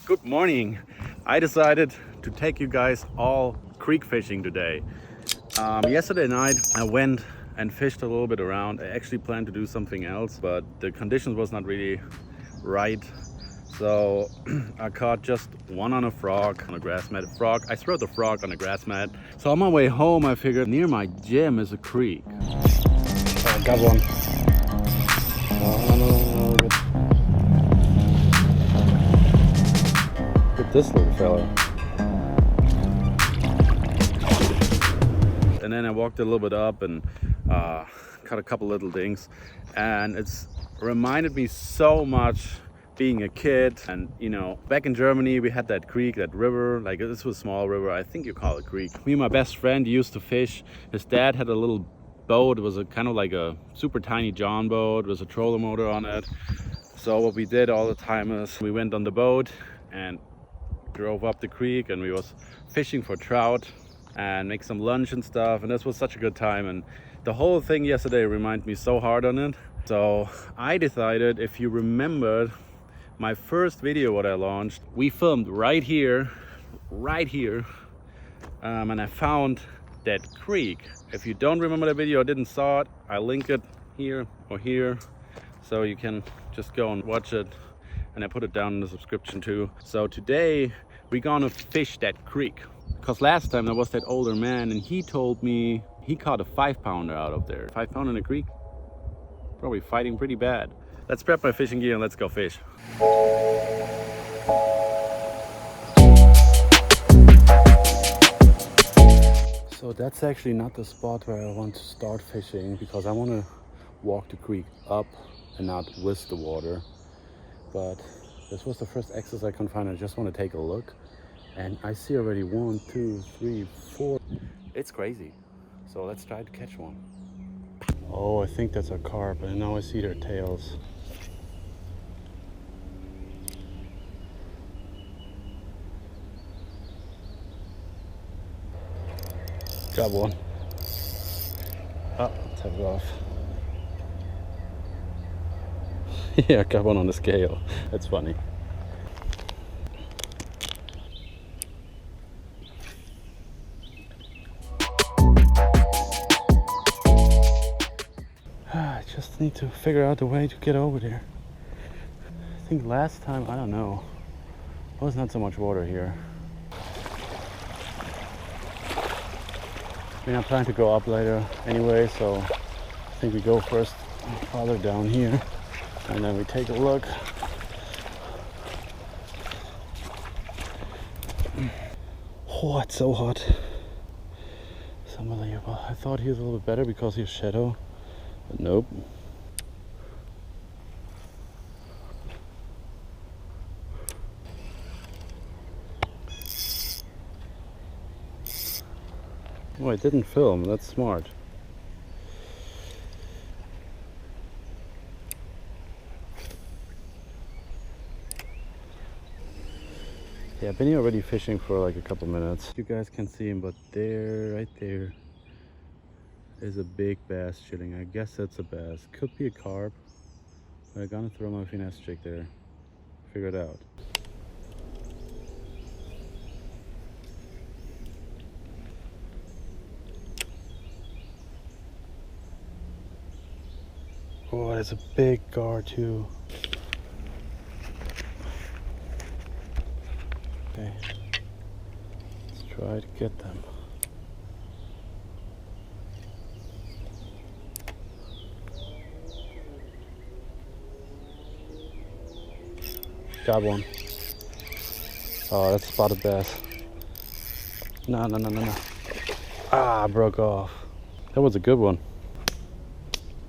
Good morning. I decided to take you guys all creek fishing today. Yesterday night I went and fished a little bit around. I actually planned to do something else, but the conditions was not really right. So I caught just one on a frog on a grass mat. I threw the frog on a grass mat. So on my way home I figured near my gym is a creek. I got one. Look at this little fella. And then I walked a little bit up and caught a couple little dings, and it's reminded me so much being a kid. And you know, back in Germany we had that creek, that river, like this was a small river, I think you call it creek. Me and my best friend used to fish. His dad had a little boat. It was a kind of like a super tiny John boat with a trolling motor on it. So what we did all the time is we went on the boat and drove up the creek, and we was fishing for trout and make some lunch and stuff, and this was such a good time. And the whole thing yesterday reminded me so hard on it. So I decided, if you remembered my first video what I launched, we filmed right here, and I found that creek. If you don't remember the video or didn't saw it, I'll link it here or here, so you can just go and watch it, and I put it down in the description too. So today we're gonna fish that creek, because last time there was that older man and he told me he caught a 5-pounder out of there. 5 pound in the creek, probably fighting pretty bad. Let's prep my fishing gear and let's go fish. So that's actually not the spot where I want to start fishing, because I want to walk the creek up and not with the water. But this was the first access I can find. I just want to take a look, and I see already 1, 2, 3, 4. It's crazy. So let's try to catch one. Oh, I think that's a carp, and now I see their tails. Got one. Oh, take it off. Yeah, got one on the scale. That's funny. I just need to figure out a way to get over there. I think last time, I don't know, there was not so much water here. I mean, I'm planning to go up later anyway, so I think we go first farther down here, and then we take a look. Oh, it's so hot. It's unbelievable. I thought he was a little bit better because he's shadow, but nope. Oh, I didn't film. That's smart. Yeah, I've been here already fishing for like a couple minutes. You guys can see him, but there, right there, is a big bass chilling. I guess that's a bass. Could be a carp. But I'm gonna throw my finesse jig there. Figure it out. Oh, there's a big gar too. Okay, let's try to get them. Got one. Oh, that's a spotted bass. No. Ah, broke off. That was a good one.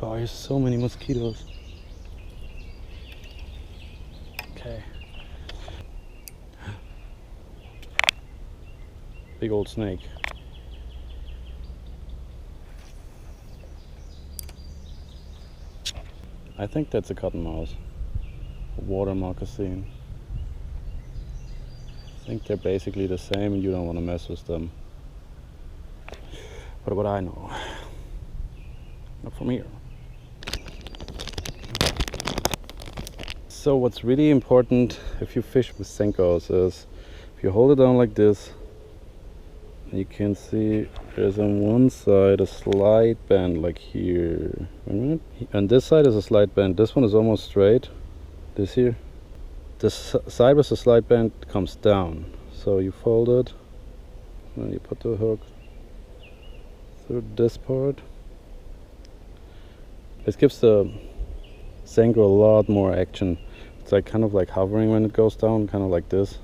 Oh, there's so many mosquitoes. Okay. Big old snake. I think that's a cottonmouth. A water moccasin. I think they're basically the same and you don't want to mess with them. But what I know. Not from here. So what's really important if you fish with Senkos is if you hold it down like this, you can see there's on one side a slight bend like here. And this side is a slight bend. This one is almost straight. This here. This side with a slight bend comes down. So you fold it and you put the hook through this part. This gives the Senko a lot more action. It's like kind of like hovering when it goes down, kind of like this.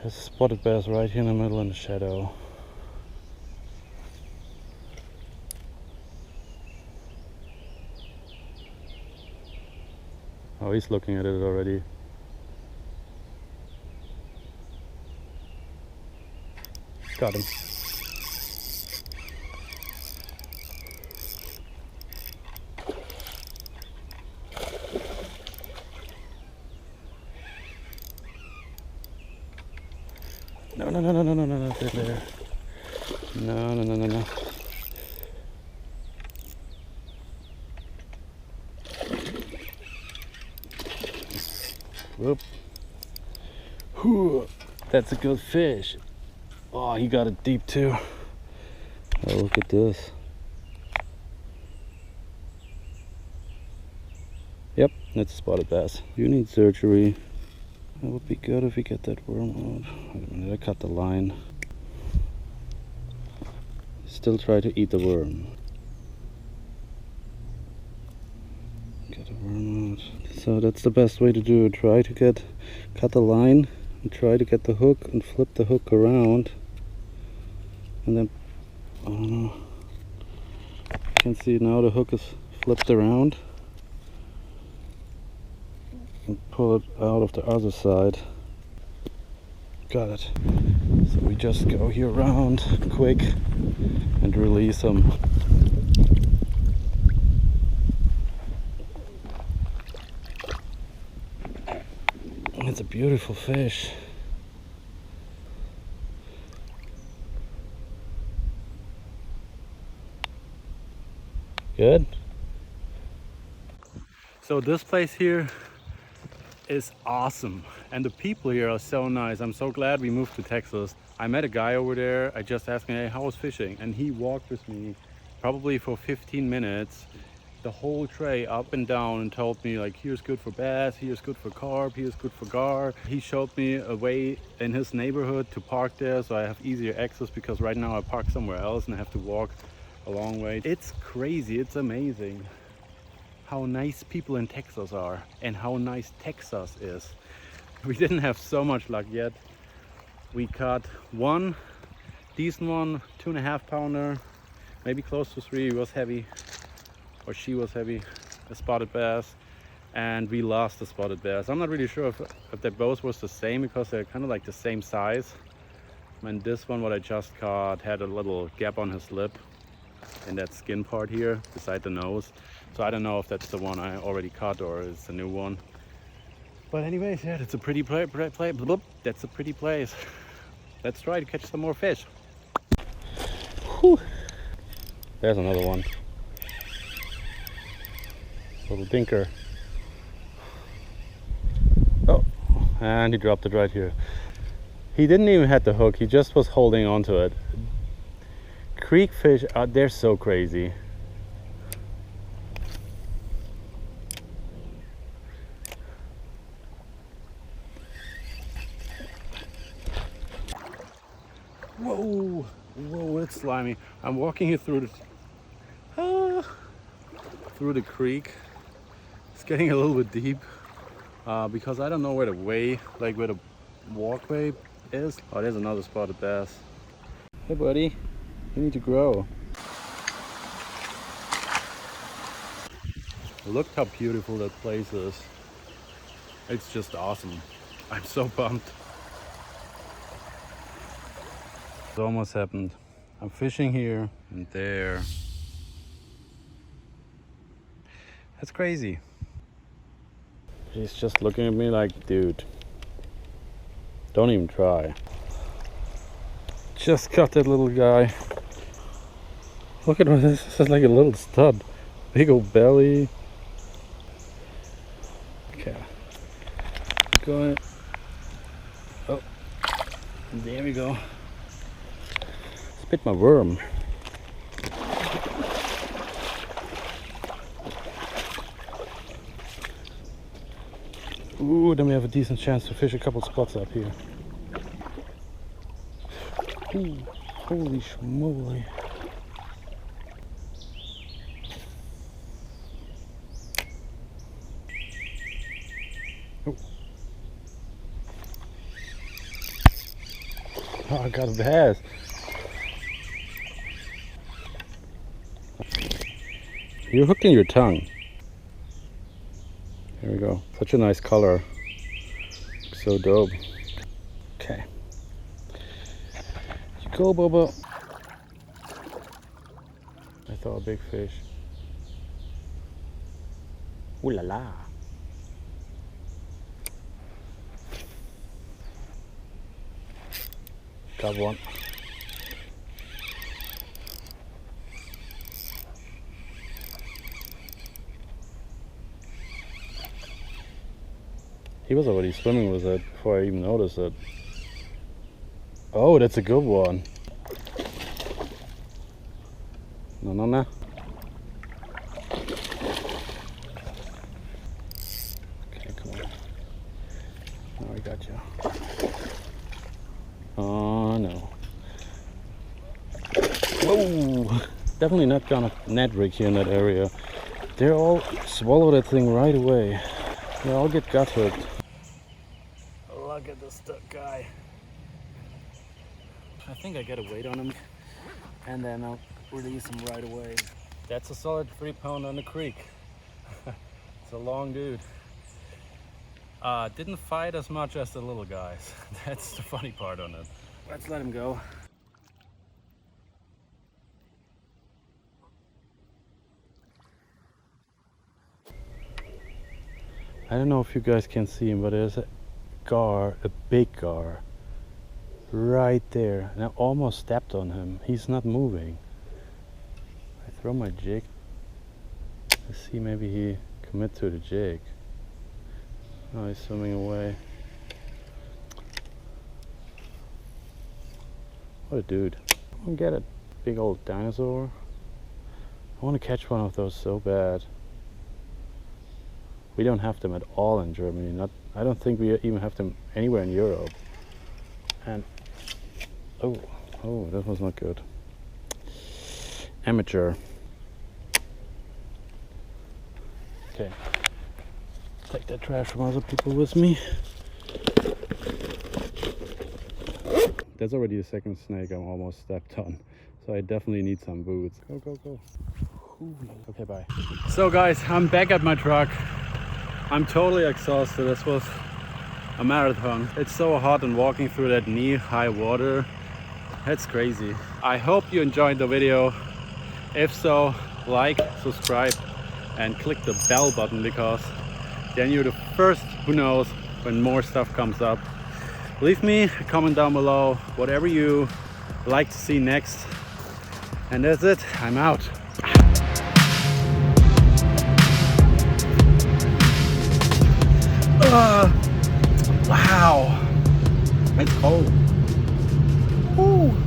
There's a spotted bass right here in the middle in the shadow. Oh, he's looking at it already. Got him. No, no, no, no, no, no, no, there. No, no, no, no, no. Whoop. Whew. That's a good fish. Oh, he got it deep too. Oh, look at this. Yep, that's a spotted bass. You need surgery. It would be good if we get that worm out. Wait a minute, I cut the line. Still try to eat the worm. Get the worm out. So that's the best way to do it. Try to cut the line and try to get the hook and flip the hook around. And then, I don't know. You can see now the hook is flipped around. And pull it out of the other side. Got it. So we just go here around quick and release them. It's a beautiful fish. Good. So this place here is awesome, and the people here are so nice. I'm so glad we moved to Texas. I met a guy over there. I just asked him, hey, how was fishing? And he walked with me probably for 15 minutes the whole tray up and down and told me like, here's good for bass, here's good for carp, here's good for gar. He showed me a way in his neighborhood to park there so I have easier access, because right now I park somewhere else and I have to walk a long way. It's crazy, it's amazing how nice people in Texas are and how nice Texas is. We didn't have so much luck yet. We caught one decent one, 2.5 pounder, maybe close to 3. He was heavy, or she was heavy, a spotted bass, and we lost the spotted bass. I'm not really sure if they both was the same, because they're kind of like the same size. And this one, what I just caught, had a little gap on his lip in that skin part here beside the nose. So I don't know if that's the one I already caught or it's a new one. But anyways, yeah, that's a pretty place. That's a pretty place. Let's try to catch some more fish. Whew. There's another one. Little dinker. Oh, and he dropped it right here. He didn't even have the hook, he just was holding onto it. Creek fish, they're so crazy. Whoa, whoa, it's slimy. I'm walking here through the creek. It's getting a little bit deep because I don't know where where the walkway is. Oh, there's another spotted bass. Hey buddy, you need to grow. Look how beautiful that place is. It's just awesome. I'm so pumped. It almost happened. I'm fishing here and there. That's crazy. He's just looking at me like, dude, don't even try. Just got that little guy. Look at this. This is like a little stud. Big old belly. Okay. going. Oh, there we go. Spit my worm. Ooh, then we have a decent chance to fish a couple spots up here. Ooh, holy schmoly. Oh. Oh, I got a bass. You're hooking your tongue. There we go. Such a nice color. So dope. Okay. You go, Bobo. I saw a big fish. Ooh la la. Got one. He was already swimming with it before I even noticed it. Oh, that's a good one. No, no, no. Okay, come on. Now I got you. Oh, no. Whoa! Definitely not gonna net rig here in that area. They all swallow that thing right away. They all get gut hooked. Look at this guy. I think I get a weight on him and then I'll release him right away. That's a solid 3 pound on the creek. It's a long dude. Didn't fight as much as the little guys. That's the funny part on it. Let's let him go. I don't know if you guys can see him, but there's a big gar, right there. And I almost stepped on him. He's not moving. I throw my jig. Let's see, maybe he commit to the jig. Oh, he's swimming away. What a dude. I'm gonna get a big old dinosaur. I want to catch one of those so bad. We don't have them at all in Germany. I don't think we even have them anywhere in Europe. And oh, that was not good. Amateur. Okay. Take that trash from other people with me. That's already the second snake I'm almost stepped on. So I definitely need some boots. Go, go, go. Okay, bye. So guys, I'm back at my truck. I'm totally exhausted. This was a marathon. It's so hot and walking through that knee-high water. That's crazy. I hope you enjoyed the video. If so, like, subscribe, and click the bell button because then you're the first who knows when more stuff comes up. Leave me a comment down below, whatever you like to see next. And that's it. I'm out. Wow, it's cold. Ooh.